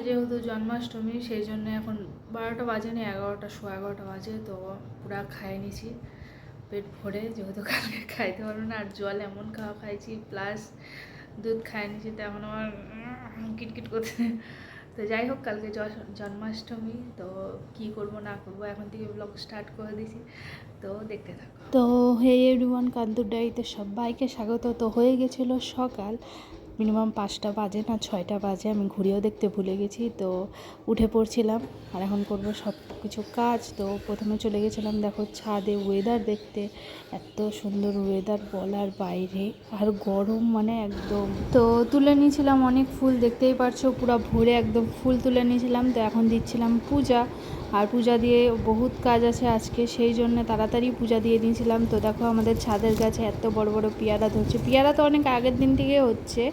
যেহেতু জন্মাষ্টমী সেই জন্য এখন 12টা বাজেনি, 11টা, 11:15 বাজে। তো পুরা খাইয়ে নিছি পেট ভরে, যেহেতু কালকে খাইতে পারবো না। আর জল এমন খাওয়া খাইছি প্লাস দুধ খাইয়ে নিছি, তো এখন আমার কিটকিট করতে। তো যাই হোক, কালকে জন্মাষ্টমী, তো কি করব না করব এখন থেকে ব্লগ স্টার্ট করে দিছি, তো দেখতে থাকো। তো হে এভরিওয়ান, কান্দুর ডায়েরিতে সবাইকে স্বাগত। তো হয়ে গেছিলো সকাল, মিনিমাম 5টা বাজে না 6টা বাজে, আমি ঘুরেও দেখতে ভুলে গেছি। তো উঠে পড়ছিলাম আর এখন করবো সব কিছু কাজ। তো প্রথমে চলে গেছিলাম দেখো ছাদে ওয়েদার দেখতে, এত সুন্দর ওয়েদার বলার বাইরে, আর গরম মানে একদম। তো তুলে নিয়েছিলাম অনেক ফুল, দেখতেই পারছো পুরো ভরে একদম ফুল তুলে নিয়েছিলাম। তো এখন দিচ্ছিলাম পূজা, আর পূজা দিয়ে বহুত কাজ আছে আজকে, সেই জন্য তাড়াতাড়ি পূজা দিয়ে দিয়েছিলাম। তো দেখো আমাদের ছাদের গাছে এত বড় বড় পেয়ারা ধরছে। পেয়ারা তো অনেক আগের দিন থেকে হচ্ছে,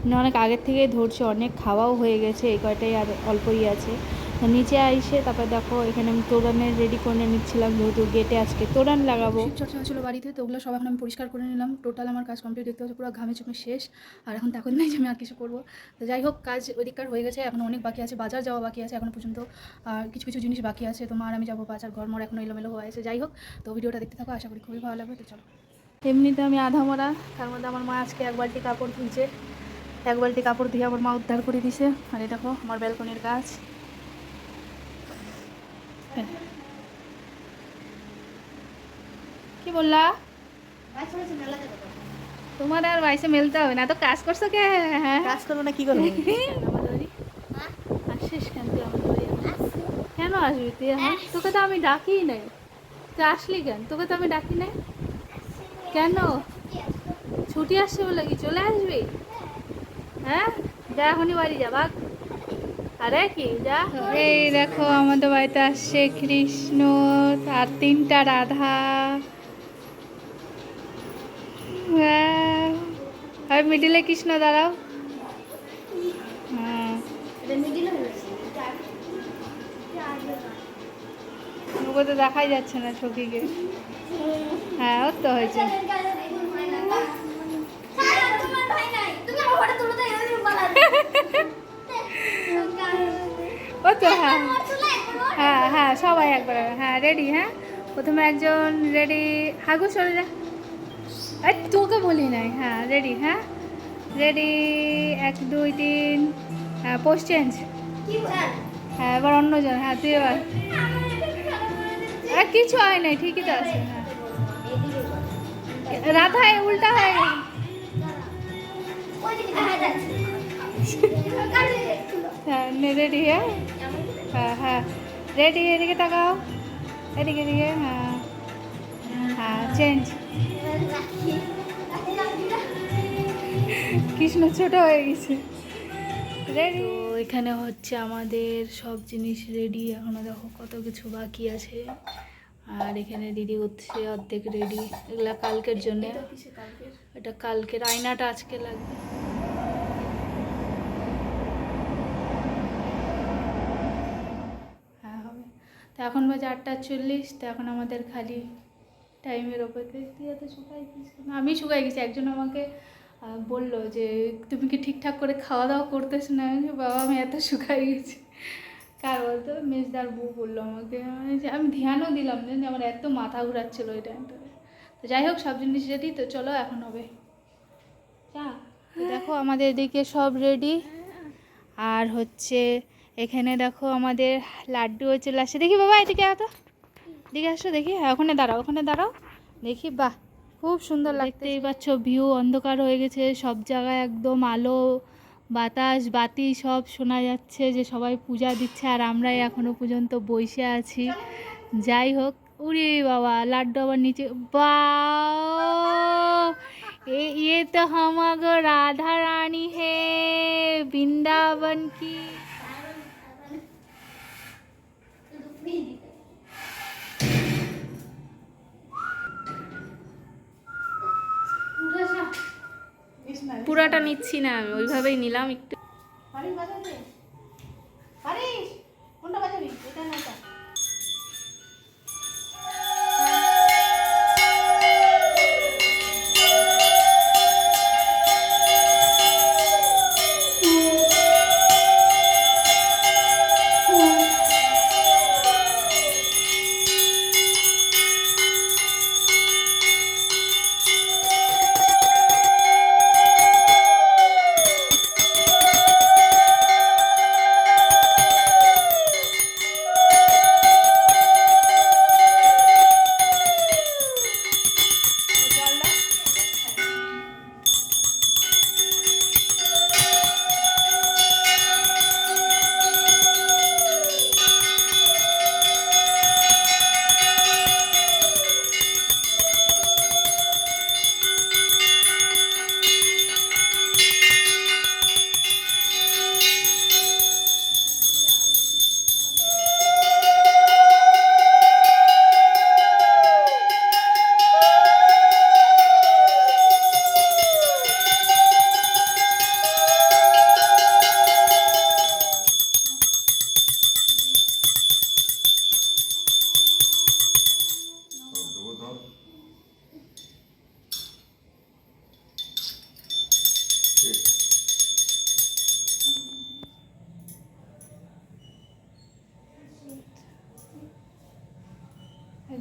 মানে অনেক আগের থেকেই ধরছে, অনেক খাওয়াও হয়ে গেছে, এই কয়টাই আর অল্পই আছে। তো নিচে আইসে তারপর দেখো এখানে আমি তোরণের রেডি করে নিচ্ছিলাম, যেহেতু গেটে আজকে তোরণ লাগাবো। শিবচর্চা হচ্ছিল বাড়িতে, তো ওগুলো সব এখন আমি পরিষ্কার করে নিলাম। টোটাল আমার কাজ কমপ্লিট, দেখতে হচ্ছে পুরো ঘামে চুমে শেষ। আর এখন তখন নেই যে আমি আর কিছু করবো। তো যাই হোক, কাজ ওইদিককার হয়ে গেছে, এখন অনেক বাকি আছে, বাজার যাওয়া বাকি আছে এখনো পর্যন্ত, আর কিছু কিছু জিনিস বাকি আছে। তো আর আমি যাবো বাজার, ঘরমর এখনো এলোমেলো হয়ে আছে। যাই হোক, তো ভিডিওটা দেখতে থাকো, আশা করি খুবই ভালো লাগবে। তো চলো। এমনিতে আমি আধা মরা, তার মধ্যে আমার মা আজকে 1 বালতি কাপড় ধুইছে, 1 বালতি কাপড় দিয়ে আমার মা উদ্ধার করে দিছে। আর এই দেখো আমার ব্যালকনির গাছ। কি বললা? তোমার আর বাইসে মেলতে হবে না, তো কাজ করছো কে? হ্যাঁ, কাজ করবো না কি করবো? আসিস কেন তুই আমাদের বাড়ি? কেন আসবি তুই? তোকে তো আমি ডাকি নাই, তুই আসলি কেন? তোকে তো আমি ডাকি নাই। কেন? ছুটি আসছে বলে কি চলে আসবি? হ্যাঁ, যা এখনই বাড়ি যা, ভাগ। আরে কি যা। এই দেখো আমাদের বাড়িতে আসছে কৃষ্ণ আর 3টা রাধা। আর মিডিলে কৃষ্ণ দাঁড়াও। হ্যাঁ, ওকে তো দেখাই যাচ্ছে না ছবিকে। হ্যাঁ, ওর তো হয়েছে। ও তো হ্যাঁ হ্যাঁ হ্যাঁ, সবাই একবার। হ্যাঁ রেডি, হ্যাঁ প্রথমে একজন রেডি, হাগু চলে যা। এই তোকে বলি নাই। হ্যাঁ রেডি, হ্যাঁ রেডি, 1 2 3। হ্যাঁ পোস্ট চেঞ্জ। হ্যাঁ এবার অন্যজন। হ্যাঁ তুই এবার। কিছু হয় নাই, ঠিকই তো আছে। হ্যাঁ রাধা উল্টা হয়ে গেছে। হ্যাঁ রেডি, হ্যাঁ হ্যাঁ হ্যাঁ রেডি, এদিকে তাকাও, এদিকে এদিকে। হ্যাঁ হ্যাঁ চেঞ্জ। কৃষ্ণ ছোট হয়ে গেছে। রেডি। তো এখানে হচ্ছে আমাদের সব জিনিস রেডি, এখনো দেখো কত কিছু বাকি আছে। আর এখানে রেডি হচ্ছে, অর্ধেক রেডি, এগুলা কালকের জন্য। এটা কালকের, আয়নাটা আজকে লাগবে। হ্যাঁ হবে। তো এখন বাজে 8:40। তো এখন আমাদের খালি টাইমের অপেক্ষা। তুই এত শুকাই গেছিস? আমি শুকাই গেছি। একজন আমাকে বললো যে তুমি কি ঠিকঠাক করে খাওয়া দাওয়া করতেছ না? বাবা আমি এত শুকাই গেছি। কার বলতো? মেজদার বউ বললো আমাকে, যে আমি ধ্যানও দিলাম না যে আমার এত মাথা ঘুরাচ্ছিল ওই টাইমটা। তো যাই হোক, সব জিনিস রেডি, তো চলো এখন হবে চা। দেখো আমাদের এদিকে সব রেডি, আর হচ্ছে এখানে দেখো আমাদের লাড্ডু চলে আসছে। দেখি বাবা এদিকে এত দিকে আসো, দেখি। হ্যাঁ ওখানে দাঁড়াও, ওখানে দাঁড়াও, দেখি। বাহ খুব সুন্দর লাগতেই পাচ্ছ, ভিউ অন্ধকার হয়ে গেছে, সব জায়গায় একদম আলো বাতাস বাতি সব শোনা যাচ্ছে, যে সবাই পূজা দিচ্ছে, আর আমরাই এখনো পর্যন্ত বসে আছি। যাই হোক, উরে বাবা লাড্ডু আবার নিচে। বা ये तो हमागो राधा रानी है वृंदावन की। পুরাটা নিচ্ছি না আমি, ওইভাবেই নিলাম একটু।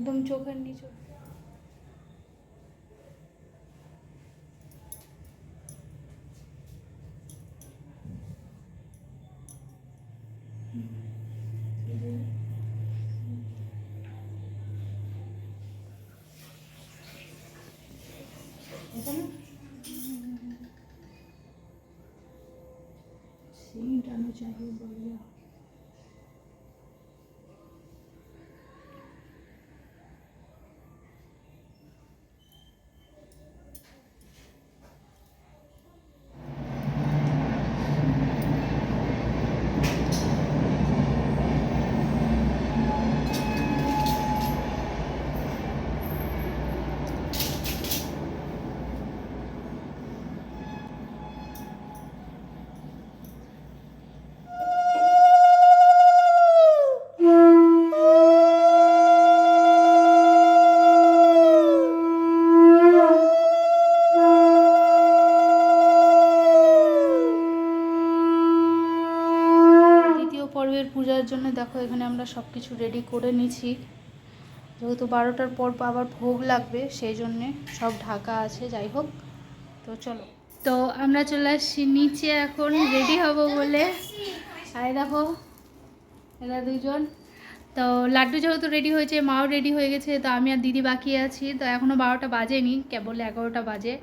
একদম চোখের নিচে। सीट आना चाहिए बढ़िया। পর্বের পূজার জন্য দেখো এখানে আমরা সব কিছু রেডি করে নিছি, যেহেতু 12টার পর আবার ভোগ লাগবে সেই জন্যে সব ঢাকা আছে। যাই হোক, তো চলো, তো আমরা চলে আসছি নিচে এখন রেডি হব বলে। আর দেখো এরা দুজন, তো লাড্ডু যেহেতু রেডি হয়েছে, মাও রেডি হয়ে গেছে, তো আমি আর দিদি বাকি আছি। তো এখনও 12টা বাজেনি, কেবল 11টা বাজে।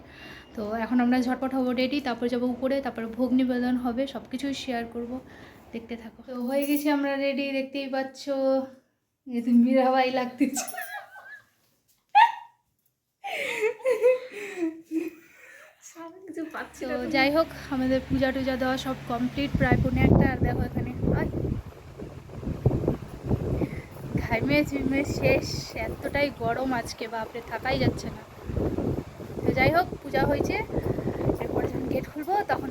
তো এখন আমরা ঝটপট হবো রেডি, তারপর যাবো উপরে, তারপরে ভোগ নিবেদন হবে, সব কিছুই শেয়ার করব, দেখতে থাকো। তো হয়ে গেছি আমরা রেডি, দেখতেই পাচ্ছ। এই তুমি মীরাবাই লাগতেছ। কিছু পাচ্ছি না। তো যাই হোক, আমাদের পূজা টুজা দেওয়া সব কমপ্লিট, প্রায় 1:45। আর দেখো এখানে ঘামে ঝিমে শেষ, এতটাই গরম আজকে, বাপরে থাকাই যাচ্ছে না। তো যাই হোক, পূজা হয়েছে, এরপরে যখন গেট খুলবো তখন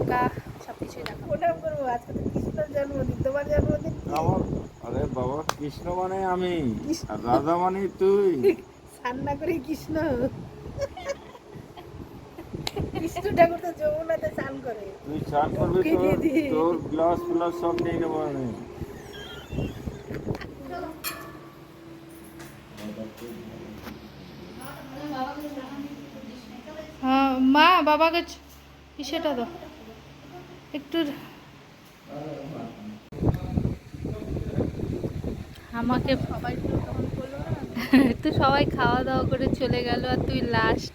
সব কিছুই দেখাবো। প্রণাম করবো। আজকে তো কৃষ্ণের জন্মদিন, তোমার জন্মদিন আমার। আরে বাবা, কৃষ্ণ মানে আমি, আর রাধা মানে তুই। সান্না করে কৃষ্ণ, কৃষ্ণ ঠাকুর তো যমুনাতে স্নান করে। তুই স্নান করবি, তোর গ্লাস ফ্লাস সব নিয়ে নেবো আমি। হ্যাঁ মা, বাবাকে সেটা দাও একটু। আমাকে সবাই তো সবাই খাওয়া দাওয়া করে চলে গেল, আর তুই লাস্ট,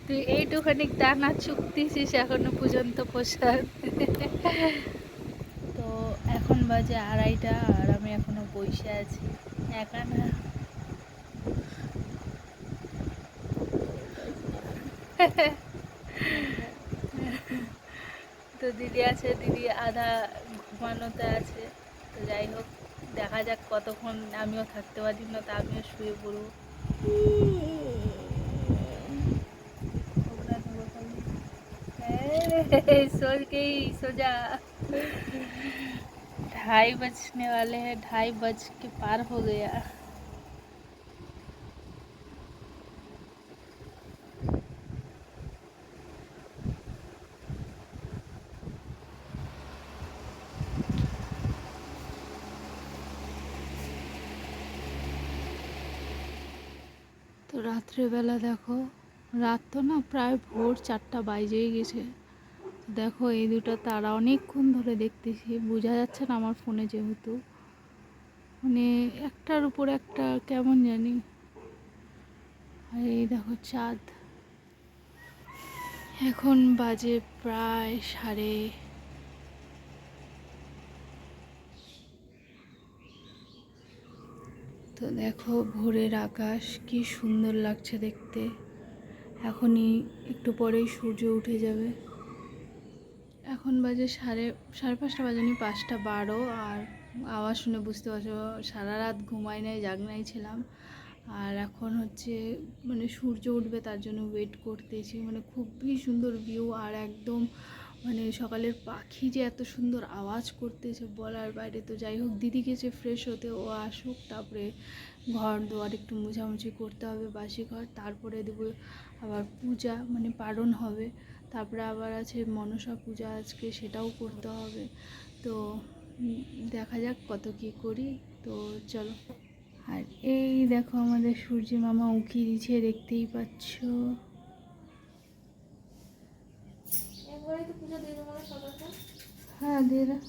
তুই এইটুখানি টানা চুক্তিছিস এখনো পর্যন্ত প্রসাদ। তো এখন বাজে 2:30, আর আমি এখনো বসে আছি একা না। তো দিদি আছে, দিদি আধা ঘুমানোতে আছে। তো যাই হোক, দেখা যাক কতক্ষণ আমিও থাকতে পারি, না তা আমিও শুয়ে পড়বো। सोच के ही सो जा। 2:30 बजने वाले हैं, 2:30 बज के पार हो गया। তো রাত্রেবেলা দেখো, রাত তো না, প্রায় ভোর 4টা বাজেই গেছে। দেখো এই দুটো তারা অনেকক্ষণ ধরে দেখতেছি, বোঝা যাচ্ছে না আমার ফোনে, যেহেতু মানে একটার উপর একটা কেমন জানি। আর এই দেখো চাঁদ, এখন বাজে প্রায় 3:30। তো দেখো ভোরের আকাশ কি সুন্দর লাগছে দেখতে। এখনই একটু পরেই সূর্য উঠে যাবে। এখন বাজে 5:30 বাজেনি, 5:12। আর আওয়াজ শুনে বুঝতে পারছো সারা রাত ঘুমাই নাই, জাগনাই ছিলাম। আর এখন হচ্ছে মানে সূর্য উঠবে, তার জন্য ওয়েট করতেছি। মানে খুবই সুন্দর ভিউ, আর একদম মানে সকালের পাখি যে এত সুন্দর আওয়াজ করতেছে বলার বাইরে। তো যাই হোক, দিদি গেছে ফ্রেশ হতে, ও আসুক, তারপরে ঘর দুয়ার একটু মোছামুছি করতে হবে, বাসি ঘর, তারপরে দেবো আবার পূজা, মানে পারণ হবে। তারপরে আবার আছে মনসা পূজা আজকে, সেটাও করতে হবে। তো দেখা যাক কত কি করি। তো চলো। আর এই দেখো আমাদের সূর্য মামা উঁকি দিচ্ছে, দেখতেই পাচ্ছ। হ্যাঁ দিয়ে দাও।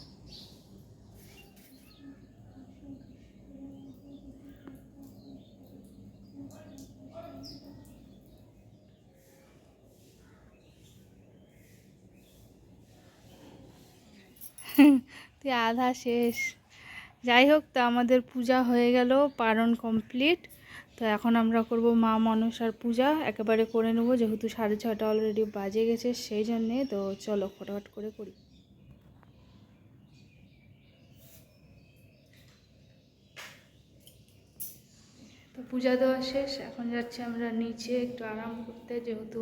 তুই আধা শেষ। যাই হোক, তো আমাদের পূজা হয়ে গেল, পারণ কমপ্লিট। তো এখন আমরা করব মা মনসার পূজা, একেবারে করে নেবো, যেহেতু 6:30 অলরেডি বাজে গেছে, সেই জন্যে। তো চলো ফটাফট করে করি। তো পূজা দেওয়া শেষ, এখন যাচ্ছি আমরা নিচে একটু আরাম করতে, যেহেতু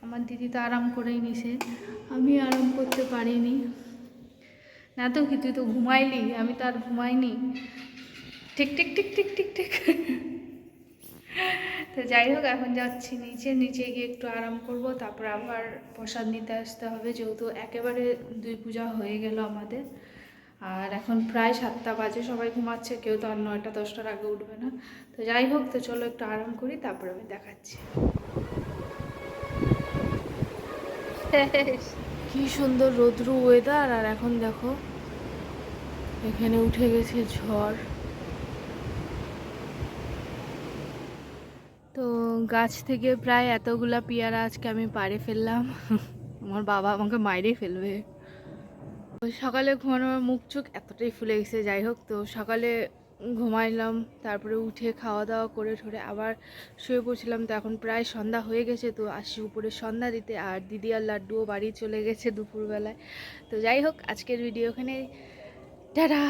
আমার দিদি তো আরাম করেই নিছে, আমি আরাম করতে পারিনি। না তো কি, তুই তো ঘুমাইলি, আমি তো আর ঘুমাইনি। ঠিক ঠিক ঠিক ঠিক ঠিক ঠিক। তো যাই হোক, এখন যাচ্ছি নিচে, নিচে গিয়ে একটু আরাম করব, তারপর আবার প্রসাদ নিতে আসতে হবে, যেহেতু একেবারে 2 পূজা হয়ে গেল আমাদের। আর এখন প্রায় 7টা বাজে, সবাই ঘুমাচ্ছে, কেউ তো আর 9টা 10টার আগে উঠবে না। তো যাই হোক, তো চলো একটু আরাম করি, তারপর আমি দেখাচ্ছি। কি সুন্দর রৌদ্র ওয়েদার, আর এখন দেখো এখানে উঠে গেছে ঝড়। তো গাছ থেকে প্রায় এতগুলা পেয়ারা আজকে আমি পাড়ে ফেললাম। আমার বাবা আমাকে মাইরেই ফেলবে। সকালে ঘুমানোর মুখ চোখ এতটাই ফুলে গেছে। যাই হোক, তো সকালে ঘুমাইলাম, তারপরে উঠে খাওয়া দাওয়া করে ঠরে আবার শুয়ে পড়ছিলাম। তো এখন প্রায় সন্ধ্যা হয়ে গেছে, তো আসি উপরে সন্ধ্যা দিতে। আর দিদি আর লাড্ডুও বাড়ি চলে গেছে দুপুরবেলায়। তো যাই হোক, আজকের ভিডিও এখানে, টাটা।